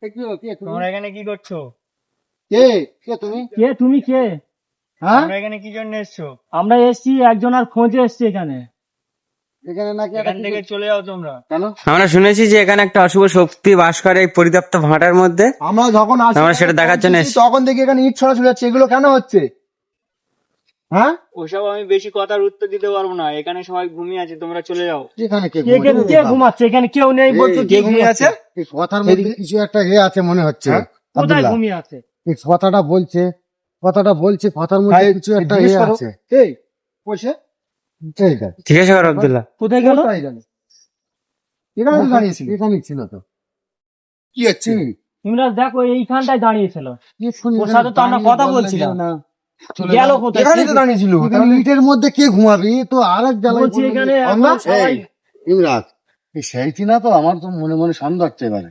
তোমরা এখানে কি করছো? কে কে তুমি? কে তুমি কে? হ্যাঁ, তোমরা এখানে কি জন্য এসছো? আমরা এসছি একজনের খোঁজে এসছি এখানে। এখানে নাকি এখান থেকে চলে যাও তোমরা। কেন? আমরা শুনেছি যে এখানে একটা অশুভ শক্তি বাস করে এই পরিত্যক্ত ভাটার মধ্যে। আমরা যখন আসি আমরা সেটা দেখার জন্য এসেছি। তখন দেখি এখানে ইট ছড়াছড়ি হচ্ছে, এগুলো কেন হচ্ছে? হ্যাঁ, ওসব আমি বেশি কথার উত্তর দিতে পারবো না, এখানে সবাই ঘুমিয়ে আছে, তোমরা চলে যাও। এখানে কে কে কে কে ঘুমাচ্ছে? এখানে কেউ নেই বলছো, কে ঘুমিয়ে আছে? এই কথার মধ্যে কিছু একটা আছে মনে হচ্ছে। কোথায় আব্দুল্লাহ, ঘুমিয়ে আছে? এই কথাটা বলছে কথার মধ্যে কিছু একটা আছে। এই বসে এই দেখ, ঠিক আছে আব্দুল্লাহ। কোথায় গেল? কোথায় জানি? এখানে তো দাঁড়িয়েছিল, এখানেই ছিল তো। কি হচ্ছে? ইমরাজ দেখো এইখানটায় দাঁড়িয়েছিল। ওর ওর সাথে তো আমরা কথা বলছিলাম। গেল কোথায়? এখানে তো দাঁড়িয়েছিল। ইটের মধ্যে কে ঘুমাবি? তো আরেক জ্বালায় বলছি এখানে আমরা সবাই ইমরাজ, এই সেইটি না তো, আমার তো মনে মনে সন্দেহ হচ্ছে এবারে।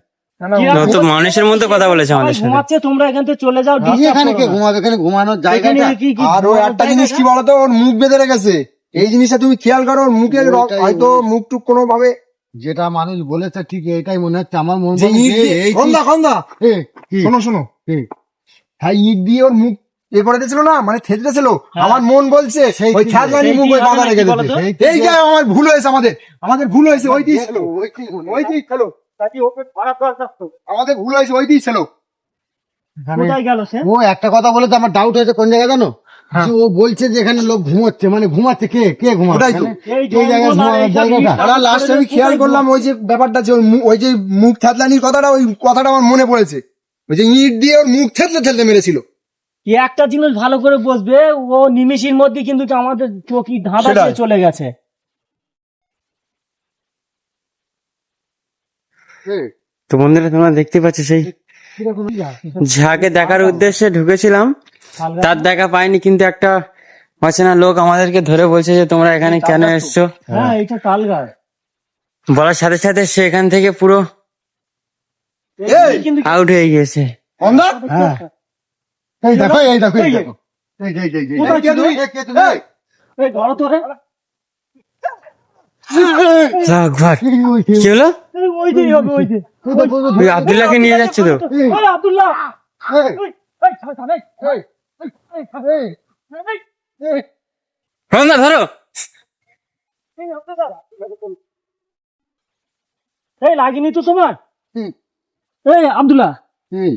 ও তো মানুষের মধ্যে কথা বলেছে আমাদের সাথে। ঘুমাচ্ছে, তোমরা এখান থেকে চলে যাও। disturb এখানে করো কে না। ঘুমাবে? এখানে ঘুমানোর জায়গা এখানে না। কি আর ও একটা জিনিস কি বলতো, ওর মুখ বেঁধে রেখেছে। এই জিনিসটা তুমি খেয়াল করো, ওর মুখে ওইটাই হয়তো মুখ টুক কোনো ভাবে যেটা মানুষ বলেছে ঠিক এটাই মনে হচ্ছে আমার মনে যে ইট দিয়ে- খন্দা শোনো শোনো, হ্যাঁ ইট দিয়ে ওর মুখ এ করে দিয়েছিল না, মানে থেতড়েছিল। আমার মন বলছে সেই ওই কি- খ্যাতলানি সেই মুখ কি ওই বাঁধা হবে রেখে নাকি বলো দিতে। তো? এই যে আমার ভুল হয়েছে, আমাদের ভুল হয়েছে, ওই দিয়েছিল, ওই দিয়েছিল, আমাদের ভুল হয়েছে, ওই দিয়েছিল। কোথায় গেল সে? ও একটা কথা বলে তো আমার ডাউট হয়েছে কোন জায়গায় জানো? যে ও বলছে যে এখানে লোক ঘুমোচ্ছে, মানে ঘুমাচ্ছে কে কে ঘুমাচ্ছে? ওটাই তো। এই এই জায়গায় জঙ্গল আর ঘুমানোর এইসব জায়গাটা। ইট আর লাস্টে আমি খেয়াল করলাম ওই যে ব্যাপারটা, যে ওই যে মুখ থেতলানির কথাটা, ওই কথাটা আমার মনে পড়েছে। ওই যে ইট দিয়ে ওর মুখ থেতলে থেতলে মেরেছিল। কি একটা জিনিস ভালো করে বসবে, ও নিমেষের মধ্যে কিন্তু আমাদের চোখি ধাঁধা সেটাই। দিয়ে চলে গেছে। তো বন্ধুরা তোমরা দেখতে পাচ্ছ সেই যাকে দেখার উদ্দেশ্যে ঢুকেছিলাম তার দেখা পাইনি, কিন্তু একটা অচেনা লোক আমাদেরকে ধরে বলছে যে তোমরা এখানে কেন এসছো। হ্যাঁ, এটা তাল গাছ। বলার সাথে সাথে সে এখান থেকে পুরো কিন্তু আউট হয়ে গিয়েছে। হ্যাঁ, এই দেখো এই দেখো এই দেখো, এই যে, এই যে, এই যে, কোথায় ছিল? কে তুমি? এই ধরো তো রে। আকবার, কি হলো? ওই যে হবে, ওই যে। ওই আব্দুল্লাহকে নিয়ে যাচ্ছে তো। ওই আব্দুল্লাহ, এই, এই থাম, এই, এই, এই, এই, রমনা ধরো। এই আব্দুল্লাহ। এই লাগেনি তো তোমার? হুম। এই আব্দুল্লাহ, এই,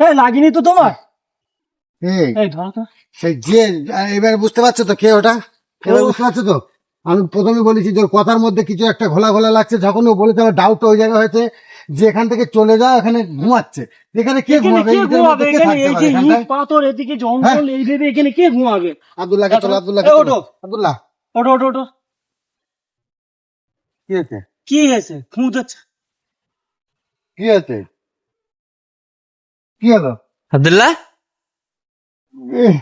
এই লাগেনি তো তোমার? এই, এই ধরো তো। সেই যে এবার বুঝতে পারছো তো কে ওটা? এবার বুঝতে পারছো তো? আমি প্রথমে বলেছি যে ওর কথার মধ্যে কিছু একটা ঘোলা ঘোলা লাগছে। যখন ও বলেছে আমার ডাউট ওই জায়গা হয়েছে যে এখান থেকে চলে যাও, এখানে ঘুমাচ্ছে। এখানে কে এখানে ঘুমাবে? কে এদের ঘুমাবে? মধ্যে কে এখানে থাকতে এই পারে যে এখানটায়? ইট পাথর, এদিকে জঙ্গল, এই ভেবে এখানে কে ঘুমাবে? আব্দুল্লাহকে চলো, আব্দুল্লাহকে এই চলো। ওঠো। আব্দুল্লাহ, ওটো ওটো ওটো। কি হয়েছে? কি হয়েছে? খুঁজছে। কি হয়েছে? কি হলো? আব্দুল্লাহ, এই,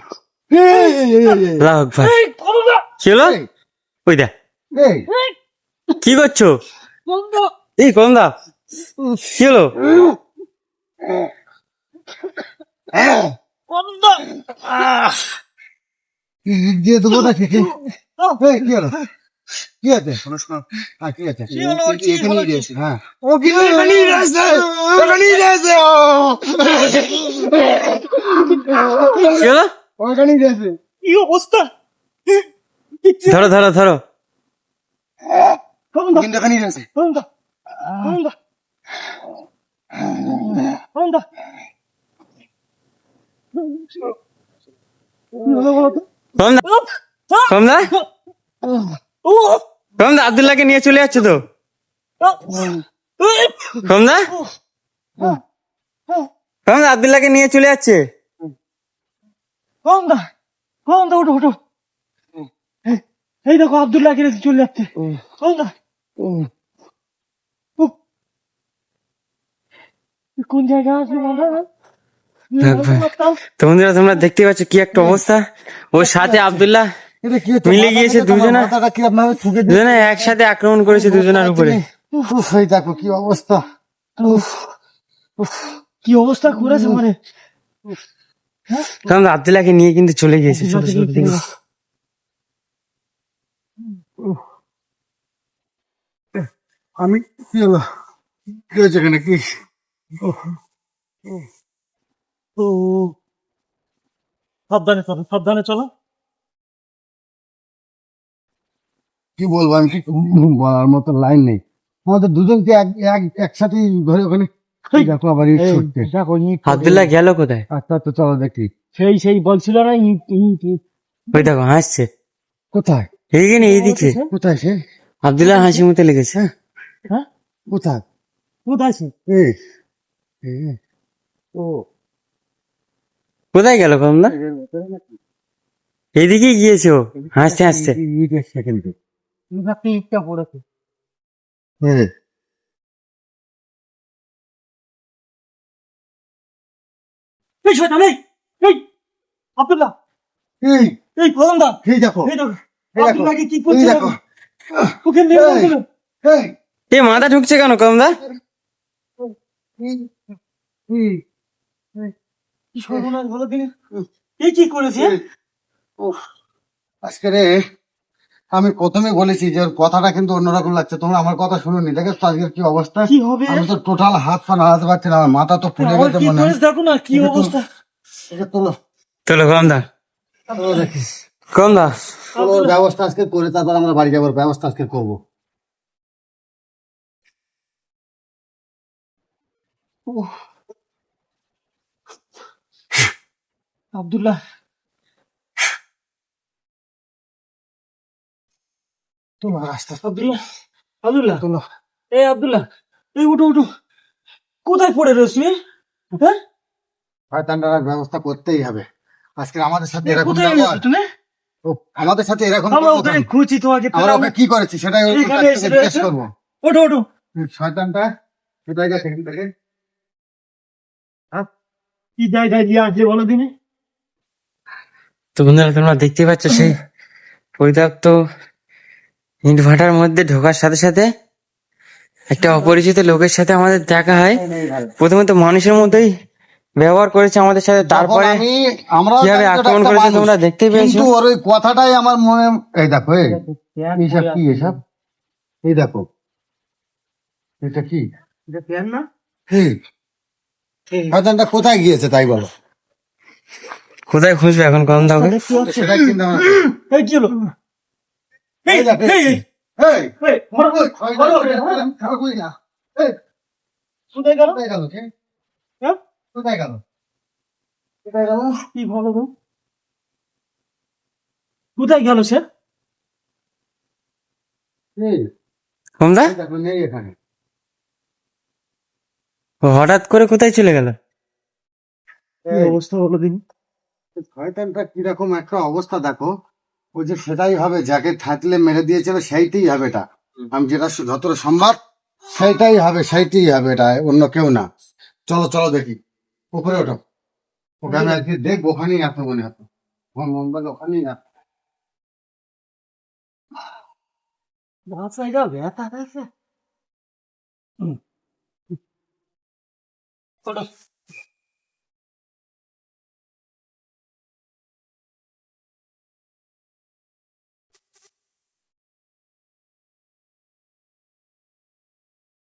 এই, এই, এই, এই, আল্লাহু আকবার। এই করোনা, কি হলো? ওই দেখ, এই, কি করছো? করোনা। এই কন্দা, কি হলো? করোনা। ইট দিয়ে দেবো নাকি? এই, কি হলো? কি আছে? শোনো, শোনো। হ্যাঁ, কি আছে? এখানেই রয়েছে, হ্যাঁ। ও কি এখানেই রয়েছে, এখানেই রয়েছে, ও কি হলো? ওখানেই রয়েছে। কি অবস্থা? ধরো ধরো ধরো। করোনা, কিন্তু এখানেই রয়েছে। Corona, corona, corona. কমদা, কমদা, ও কমদা, আব্দুল্লাহকে নিয়ে চলে যাচ্ছে তো। কমদা, কমদা, আব্দুল্লাহকে নিয়ে চলে যাচ্ছে। করোনা, করোনা, ওঠো ওঠো। এই দেখো আব্দুল্লাহ কে চলে যাচ্ছে। করোনা। কোন জায়গা আছে বলো? তো বন্ধুরা তোমরা দেখতে পাচ্ছ কি একটা অবস্থা। ওর সাথে আব্দুল্লাহ এটা কি হচ্ছে? মিলে গিয়েছে মাথাটাকে তো আমার দুজনা। মাথাটা কি আপনাদের ঠুকে দিয়ে- দুজনে একসাথে আক্রমণ করেছে দুজনের উপরে। উফ, এই দেখো কি অবস্থা। কি অবস্থা করেছে মানে? কারণ আব্দুল্লাহকে নিয়ে কিন্তু চলে গিয়েছে। চলো, চলো, দেখি। আমি কি হলো? কি হয়েছে এখানে? কি ও সাবধানে চলো, সাবধানে চলো। কি বলবো আমি, কি বলার মতো লাইন নেই। আমাদের দুজনকে একসাথে ধরে ওখানে এই, দেখো আবার ইট এই, ছুটছে। দেখো ইট আব্দুল্লাহ গেল কোথায়? আচ্ছা তো চলো দেখি সেই বলছিল না ইট ইট ইট। ওই দেখো হাসছে কোথায়, এইখানে এইদিকে। কোথায় সে, আব্দুল্লাহ হাসি মতো লেগেছে। হ্যাঁ কোথায়? কোথায় আছে? এই, ও কোথায় গেল কমলা? এইদিকে গিয়েছো, হাসতে হাসতে। ইট এসছে কিন্তু। আপনি ইটটা পড়েছে। হ্যাঁ এই শয়তান, এই আব্দুল্লাহ, এই, এই ফোনদা, এই দেখো, এই দেখো এই দেখো, আব্দুল্লাহকে কি এই করছে দেখো, দেখো। ওকে নিয়ে এই, গেল। এই, এ মাথা ঢুকছে কেন কমলা? এই, এই, কি সর্বনাশ হলো দিনে। এই কি করেছে? উফ, আজকে রে আমি প্রথমে বলেছি যে ওর কথাটা কিন্তু অন্যরকম লাগছে, তোমরা আমার কথা শুনোনি। দেখো তো আজকের কি অবস্থা, কি হবে? আমি তো টোটাল হাত পা নাড়াতে পারছি না, আমার মাথা তো ফুলে আমার গেছে কি মনে হয়। করেছে দেখো না, কি এটা তো- অবস্থা। এটা তোলো, চলো কমদা, তোলো দেখি, কমদা। তোলো, ওর ব্যবস্থা আজকে করে তারপর আমরা বাড়ি যাবার ব্যবস্থা আজকে করবো। আব্দুল্লাহ, তোলো আস্তে আস্তে, আব্দুল্লাহ, আব্দুল্লাহ, তোলো। এই আব্দুল্লাহ, এই উঠো উঠো। কোথায় পড়ে রয়েছ তুমি? হ্যাঁ, শয়তানটার ব্যবস্থা করতেই হবে। আজকে আমাদের সাথে এরকম কোথায় ব্যবহার, রয়েছ তুমি? ও আমাদের সাথে এরকম আমরা ব্যবহার, ওখানে খুঁজছি তোমাকে, আমরা ওকে কি করেছি সেটাই ওর এখানে কাছ এসে থেকে জিজ্ঞেস রয়েছে। করবো। ওঠো ওঠো। এই শয়তানটা কোথায় গেছে এখান থেকে? কি জায়গায় দিয়ে আসলে বলো দিনে? তো বন্ধুরা তোমরা দেখতে পাচ্ছ সেই পরিত্যক্ত ইট ভাটার মধ্যে ঢোকার সাথে সাথে একটা অপরিচিত লোকের সাথে আমাদের দেখা হয়। প্রথমে তো মানুষের মধ্যেই ব্যবহার করেছে আমাদের সাথে, তারপরে আমরা কিভাবে আক্রমণ করেছে তোমরা দেখতেই পেয়েছো। কিন্তু ওর ওই কথাটাই আমার মনে, এই দেখো, এইসব কি এসব, এই দেখো এটা কি, এটা ফ্যান না? এই শয়তানটা কোথায় গিয়েছে তাই বলো, কোথায় খুঁজবে এখন কমদা ওকে? সেটাই চিন্তা ভাবনা করো। এই কি হলো? এই এই দেখ, এই এই, এই, এই, বড় বড়, বড় বড়, খারাপ করি না। এই, কোথায় গেল? কোথায় গেল সে? হ্যাঁ? কোথায় গেল? কোথায় গেল? কি বলো তো? কোথায় গেল সে? এই, কমদা এই দেখো নেই এখানে। ও হঠাৎ করে কোথায় চলে গেল? কি অবস্থা হলো দিন? শয়তানটা কিরকম একটা অবস্থা দেখো, ও যে সেটাই হবে, যাকে থাকলে মেরে দিয়েছিল সেইটাই হবে এটা, আমি যেটা যতটা সম্ভব সেইটাই হবে, সেইটাই হবে, এটা অন্য কেউ না। চলো চলো দেখি, উপরে ওঠো, ওকে আমি আজকে দেখবো, ওখানেই আসবো মনে হতো, আমার মন বলে ওখানেই আসবো। মাথায় ব্যথা আছে।